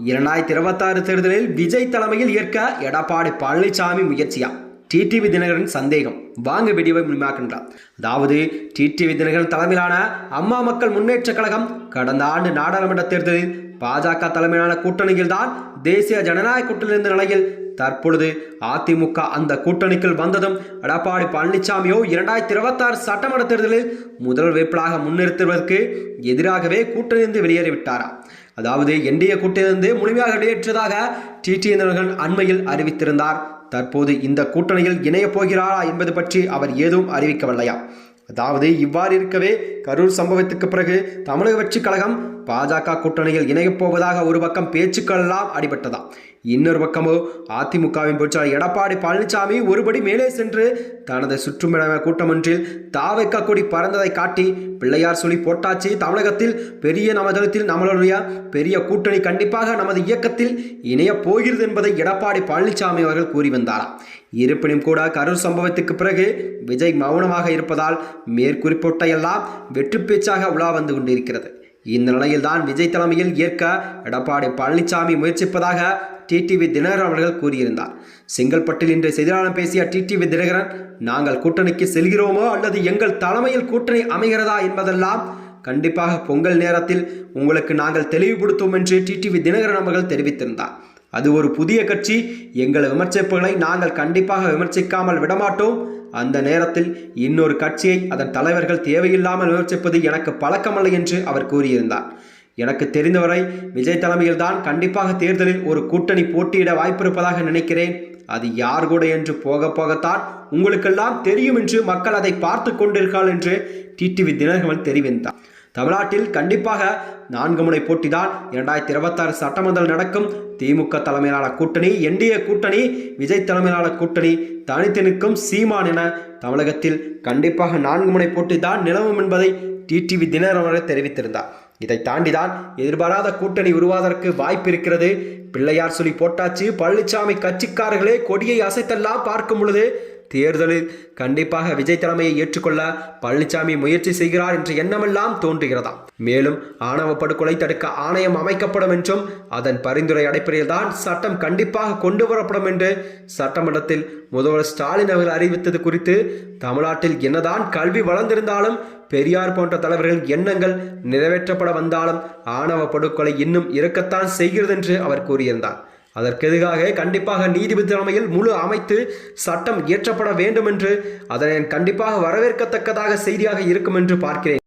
2026 தேர்தலில் விஜய் தலைமையில் ஏற்க எடப்பாடி பழனிசாமி முயற்சியா? டிடிவி தினகரன் சந்தேகம். வாங்க வீடியோவை முழுமையாக்கின்றார். அதாவது டிடிவி தினகரன் தலைமையிலான அம்மா மக்கள் முன்னேற்ற கழகம் கடந்த ஆண்டு நாடாளுமன்ற தேர்தலில் பாஜக தலைமையிலான கூட்டணியில் தான் தேசிய ஜனநாயக கூட்டணி இருந்த நிலையில் தற்பொழுது அதிமுக அந்த கூட்டணிக்குள் வந்ததும் எடப்பாடி பழனிசாமியோ 2026 சட்டமன்ற தேர்தலில் முதல் வேட்பாளராக முன்னிறுத்துவதற்கு எதிராகவே கூட்டணியிலிருந்து வெளியேறிவிட்டாரா? அதாவது என்டிஏ கூட்டணியிலிருந்து முழுமையாக வெளியேற்றதாக டிடிவி தினகரன் அண்மையில் அறிவித்திருந்தார். தற்போது இந்த கூட்டணியில் இணையப் போகிறாரா என்பது பற்றி அவர் ஏதும் அறிவிக்கவில்லையா? அதாவது இவ்வாறு இருக்கவே கரூர் சம்பவத்துக்கு பிறகு தமிழக வெற்றி கழகம் பாஜக கூட்டணியில் இணையப் போவதாக ஒரு பக்கம் பேச்சுக்கள் எல்லாம் அடிபட்டதா, இன்னொரு பக்கமோ அதிமுகவின் பொருளாளர் எடப்பாடி பழனிசாமி ஒருபடி மேலே சென்று தனது சுற்றுமிட கூட்டம் ஒன்றில் தாவைக்கா கொடி பறந்ததை காட்டி பிள்ளையார் சொல்லி போட்டாச்சு, தமிழகத்தில் பெரிய நமதளத்தில் நம்மளுடைய பெரிய கூட்டணி கண்டிப்பாக நமது இயக்கத்தில் இணையப் போகிறது என்பதை எடப்பாடி பழனிசாமி அவர்கள் கூறி வந்தாராம். இருப்பினும் கூட கரூர் சம்பவத்துக்கு பிறகு விஜய் மௌனமாக இருப்பதால் மேற்குறிப்பிட்ட எல்லாம் வெற்றி பேச்சாக உலா வந்து கொண்டிருக்கிறது. இந்த நிலையில்தான் விஜய் தலைமையில் ஏற்க எடப்பாடி பழனிசாமி முயற்சிப்பதாக டிடிவி தினகரன் அவர்கள் கூறியிருந்தார். செங்கல்பட்டில் இன்று செய்தியாளர் பேசிய டிடிவி தினகரன், நாங்கள் கூட்டணிக்கு செல்கிறோமோ அல்லது எங்கள் தலைமையில் கூட்டணி அமைகிறதா என்பதெல்லாம் கண்டிப்பாக பொங்கல் நேரத்தில் உங்களுக்கு நாங்கள் தெளிவுபடுத்துவோம் என்று டிடிவி தினகரன் அவர்கள் தெரிவித்திருந்தார். அது ஒரு புதிய கட்சி, எங்கள் விமர்சிப்புகளை நாங்கள் கண்டிப்பாக விமர்சிக்காமல் விடமாட்டோம். அந்த நேரத்தில் இன்னொரு கட்சியை அதன் தலைவர்கள் தேவையில்லாமல் விமர்சிப்பது எனக்கு பழக்கமல்ல என்று அவர் கூறியிருந்தார். எனக்கு தெரிந்தவரை விஜய் தலைமையில் தான் கண்டிப்பாக தேர்தலில் ஒரு கூட்டணி போட்டியிட வாய்ப்பிருப்பதாக நினைக்கிறேன். அது யார் கூட என்று போக போகத்தான் உங்களுக்கெல்லாம் தெரியும் என்று மக்கள் அதை பார்த்து கொண்டிருக்கிறார்கள் என்று டிடிவி தினகரன் தெரிவித்தார். தமிழ்நாட்டில் கண்டிப்பாக 4 முனை போட்டி தான் 2026 சட்டமன்றத்தில் நடக்கும். திமுக தலைமையிலான கூட்டணி, என்டிஏ கூட்டணி, விஜய் தலைமையிலான கூட்டணி, தனித்து நிற்கும் சீமான் என தமிழகத்தில் கண்டிப்பாக 4 முனை போட்டி தான் நிலவும் என்பதை டிடிவி தினகரன் தெரிவித்திருந்தார். இதை தாண்டிதான் எதிர்பாராத கூட்டணி உருவாவதற்கு வாய்ப்பு இருக்கிறது. பிள்ளையார் சொல்லி போட்டாச்சு, பழனிசாமி கட்சிக்காரர்களே கொடியை அசைத்தெல்லாம் பார்க்கும் பொழுது தேர்தலில் கண்டிப்பாக விஜய் தலைமையை ஏற்றுக்கொள்ள பழனிசாமி முயற்சி செய்கிறார் என்ற எண்ணமெல்லாம் தோன்றுகிறதா. மேலும் ஆணவ படுகொலை தடுக்க ஆணையம் அமைக்கப்படும் என்றும் அதன் பரிந்துரை அடிப்படையில் தான் சட்டம் கண்டிப்பாக கொண்டு வரப்படும் என்று சட்டமன்றத்தில் முதல்வர் ஸ்டாலின் அவர்கள் அறிவித்தது குறித்து, தமிழ்நாட்டில் என்னதான் கல்வி வளர்ந்திருந்தாலும் பெரியார் போன்ற தலைவர்களின் எண்ணங்கள் நிறைவேற்றப்பட வந்தாலும் ஆணவ படுகொலை இன்னும் இருக்கத்தான் செய்கிறது என்று அவர் கூறியிருந்தார். அதற்கெதிராக கண்டிப்பாக நீதிபதி தலைமையில் முழு அமைத்து சட்டம் இயற்றப்பட வேண்டும் என்று, அதனை கண்டிப்பாக வரவேற்கத்தக்கதாக செய்தியாக இருக்கும் என்று பார்க்கிறேன்.